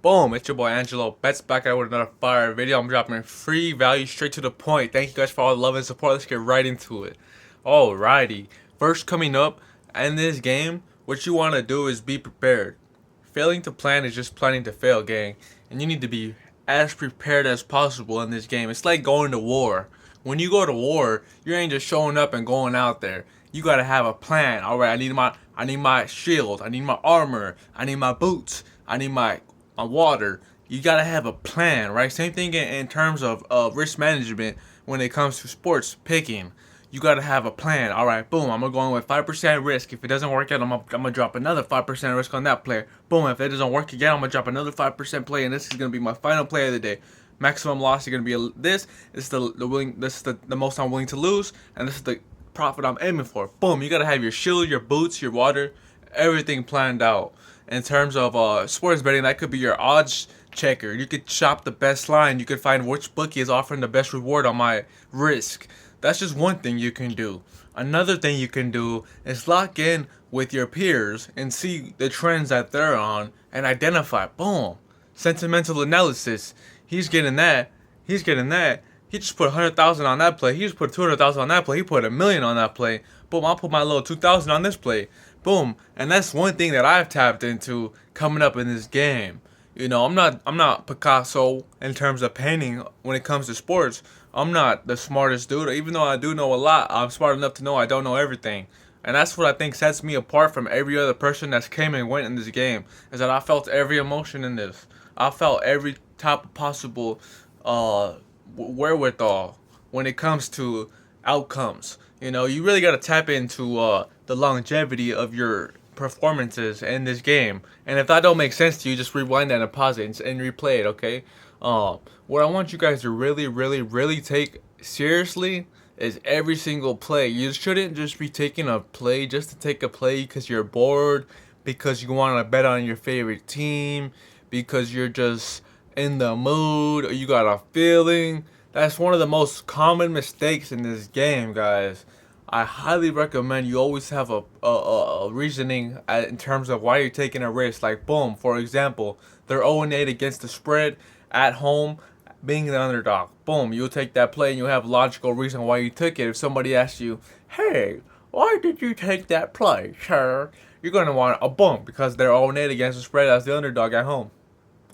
Boom, it's your boy Angelo. Bet's back out with another fire video. I'm dropping free value straight to the point. Thank you guys for all the love and support. Let's get right into it. Alrighty. First, coming up in this game, what you want to do is be prepared. Failing to plan is just planning to fail, gang. And you need to be as prepared as possible in this game. It's like going to war. When you go to war, you ain't just showing up and going out there. You gotta have a plan. Alright, I need my shield, I need my armor, I need my boots, I need my water. You gotta have a plan, right? Same thing in terms of risk management when it comes to sports picking. You gotta have a plan. All right, boom, I'm gonna go in with 5% risk. If it doesn't work out, I'm gonna drop another 5% risk on that player. Boom, if it doesn't work again, I'm gonna drop another 5% play, and this is gonna be my final play of the day. Maximum loss is gonna be this. This is the most I'm willing to lose, and this is the profit I'm aiming for. Boom, you gotta have your shield, your boots, your water, everything planned out. In terms of sports betting, that could be your odds checker. You could shop the best line. You could find which bookie is offering the best reward on my risk. That's just one thing you can do. Another thing you can do is lock in with your peers and see the trends that they're on and identify. Boom. Sentimental analysis. He's getting that. He's getting that. He just put 100,000 on that play. He just put 200,000 on that play. He put 1,000,000 on that play. Boom, I'll put my little 2,000 on this play. Boom. And that's one thing that I've tapped into coming up in this game. You know, I'm not Picasso in terms of painting when it comes to sports. I'm not the smartest dude. Even though I do know a lot, I'm smart enough to know I don't know everything. And that's what I think sets me apart from every other person that's came and went in this game. Is that I felt every emotion in this. I felt every type of possible wherewithal when it comes to outcomes. You know, you really got to tap into the longevity of your performances in this game. And if that don't make sense to you, just rewind that and pause it and replay it, okay? What I want you guys to really take seriously is every single play. You shouldn't just be taking a play just to take a play because you're bored, because you want to bet on your favorite team, because you're just in the mood or you got a feeling. That's one of the most common mistakes in this game, guys. I highly recommend you always have a reasoning in terms of why you're taking a risk. Like, boom, for example, they're 0-8 against the spread at home, being the underdog. Boom, you'll take that play and you'll have a logical reason why you took it. If somebody asks you, hey, why did you take that play, sir? You're going to want a boom because they're 0-8 against the spread as the underdog at home.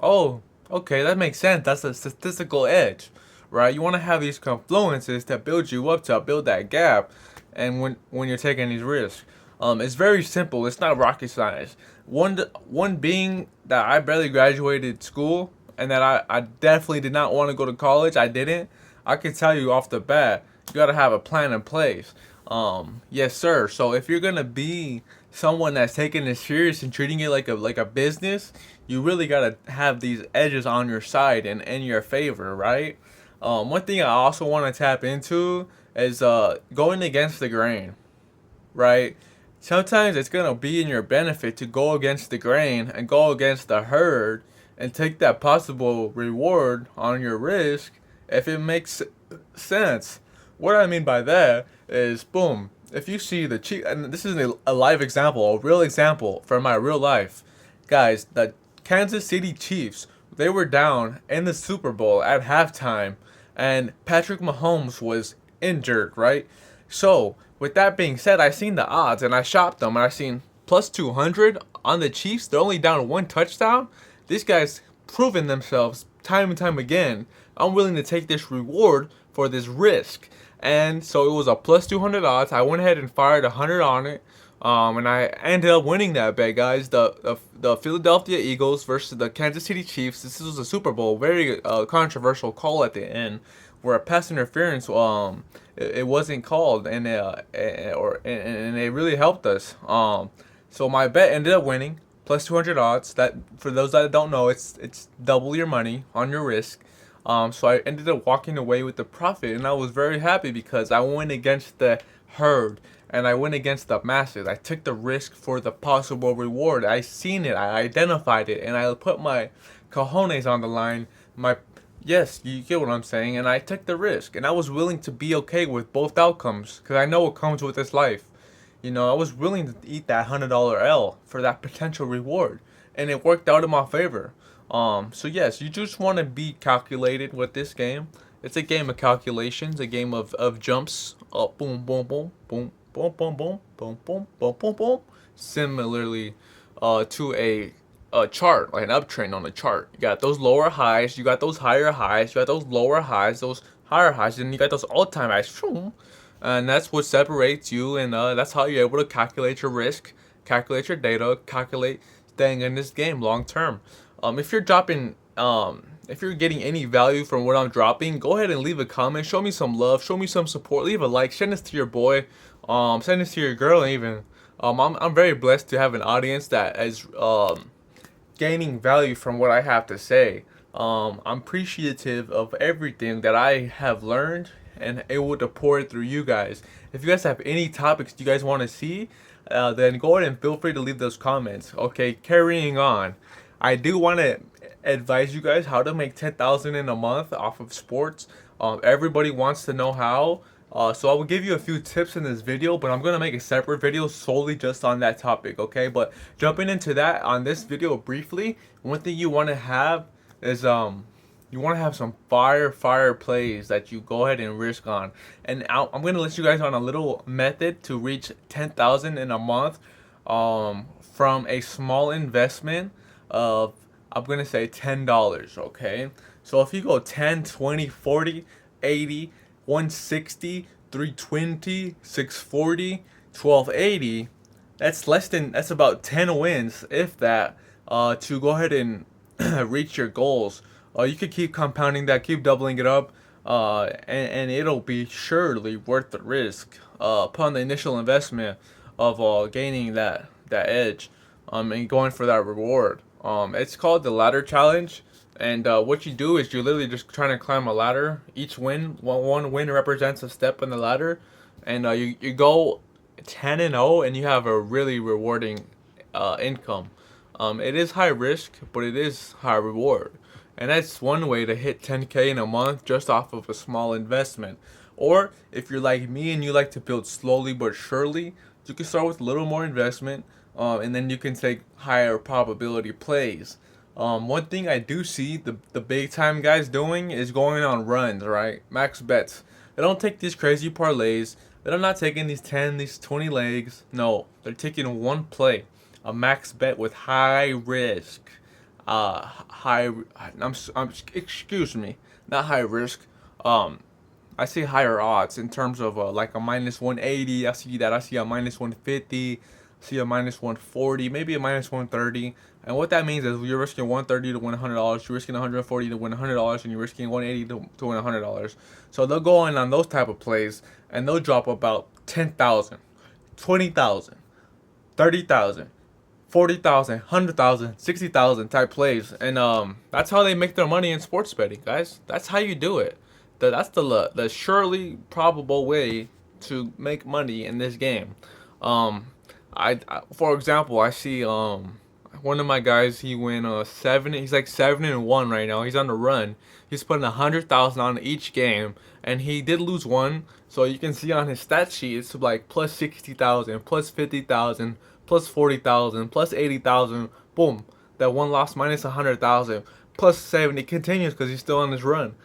Oh, okay, that makes sense. That's a statistical edge, right? You want to have these confluences to build you up, to build that gap. And when you're taking these risks, it's very simple. It's not rocket science. One being that I barely graduated school and that I definitely did not want to go to college. I didn't. I can tell you off the bat, you gotta have a plan in place. Yes, sir. So if you're gonna be someone that's taking it serious and treating it like a business, you really gotta have these edges on your side and in your favor, right? One thing I also want to tap into is going against the grain, right? Sometimes it's gonna be in your benefit to go against the grain and go against the herd and take that possible reward on your risk if it makes sense. What I mean by that is, boom, if you see the Chiefs, and this is a live example, a real example from my real life, guys, the Kansas City Chiefs, they were down in the Super Bowl at halftime, and Patrick Mahomes was injured, right? So with that being said, I seen the odds and I shopped them and I seen plus 200 on the Chiefs. They're only down one touchdown. These guys proven themselves time and time again. I'm willing to take this reward for this risk. And so it was a plus 200 odds. I went ahead and fired 100 on it. And I ended up winning that bet, guys. The Philadelphia Eagles versus the Kansas City Chiefs. This was a Super Bowl. Very controversial call at the end, where a pass interference it wasn't called, and it really helped us. So my bet ended up winning plus 200 odds. That, for those that don't know, it's double your money on your risk. So I ended up walking away with the profit, and I was very happy because I went against the herd and I went against the masses. I took the risk for the possible reward. I seen it, I identified it, and I put my cojones on the line. Yes, you get what I'm saying, and I took the risk, and I was willing to be okay with both outcomes because I know what comes with this life. You know, I was willing to eat that $100 L for that potential reward, and it worked out in my favor. So yes, you just want to be calculated with this game. It's a game of calculations, a game of jumps. Boom, boom, boom, boom, boom, boom, boom, boom, boom, boom, boom, boom. Similarly, to a chart, like an uptrend on a chart. You got those lower highs, you got those higher highs, you got those lower highs, those higher highs, and you got those all-time highs. And that's what separates you, and that's how you're able to calculate your risk, calculate your data, calculate staying in this game long term. If you're dropping, if you're getting any value from what I'm dropping, go ahead and leave a comment. Show me some love. Show me some support. Leave a like. Send this to your boy. Send this to your girl even. I'm very blessed to have an audience that is gaining value from what I have to say. I'm appreciative of everything that I have learned and able to pour it through you guys. If you guys have any topics you guys want to see, then go ahead and feel free to leave those comments. Okay, carrying on. I do want to advise you guys how to make 10,000 in a month off of sports. Everybody wants to know how. So I will give you a few tips in this video, but I'm gonna make a separate video solely just on that topic. Okay, but jumping into that on this video briefly, one thing you want to have is you want to have some fire plays that you go ahead and risk on. And I'm going to let you guys on a little method to reach 10,000 in a month from a small investment of, I'm going to say $10, okay? So if you go 10, 20, 40, 80, 160, 320, 640, 1280, that's about 10 wins, if that, to go ahead and reach your goals. You could keep compounding that, keep doubling it up, and it'll be surely worth the risk upon the initial investment of gaining that edge, and going for that reward. It's called the ladder challenge, and what you do is you're literally just trying to climb a ladder. Each one win represents a step in the ladder, and you go 10-0, and you have a really rewarding income. It is high risk, but it is high reward. And that's one way to hit 10K in a month just off of a small investment. Or if you're like me and you like to build slowly but surely, you can start with a little more investment, and then you can take higher probability plays. One thing I do see the big time guys doing is going on runs, right? Max bets. They don't take these crazy parlays. They're not taking these 10, these 20 legs. No, they're taking one play, a max bet with high risk. High. Excuse me, not high risk. I see higher odds in terms of like a minus 180. I see that. I see a minus 150. See a minus 140, maybe a minus 130. And what that means is you're risking 130 to win $100, you're risking 140 to win $100, and you're risking 180 to win $100. So they'll go in on those type of plays, and they'll drop about 10,000, 20,000, 30,000. 40,000, 100,000, 60,000 type plays, and that's how they make their money in sports betting, guys. That's how you do it. That's the surely probable way to make money in this game. For example, I see one of my guys. He went 7. He's like 7-1 right now. He's on the run. He's putting 100,000 on each game, and he did lose one. So you can see on his stat sheet, it's like plus 60,000, plus 50,000. Plus 40,000, plus 80,000, boom. That one loss minus 100,000, plus 70 continues because he's still on his run.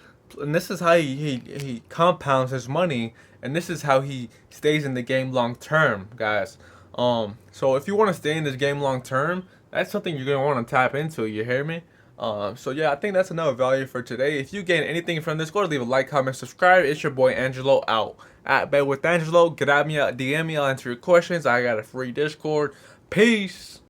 And this is how he compounds his money, and this is how he stays in the game long term, guys. So if you want to stay in this game long term, that's something you're gonna want to tap into. You hear me? So yeah, I think that's enough value for today. If you gain anything from this, go to leave a like, comment, subscribe. It's your boy Angelo out. At Bed with Angelo, grab me, DM me, I'll answer your questions. I got a free Discord. Peace.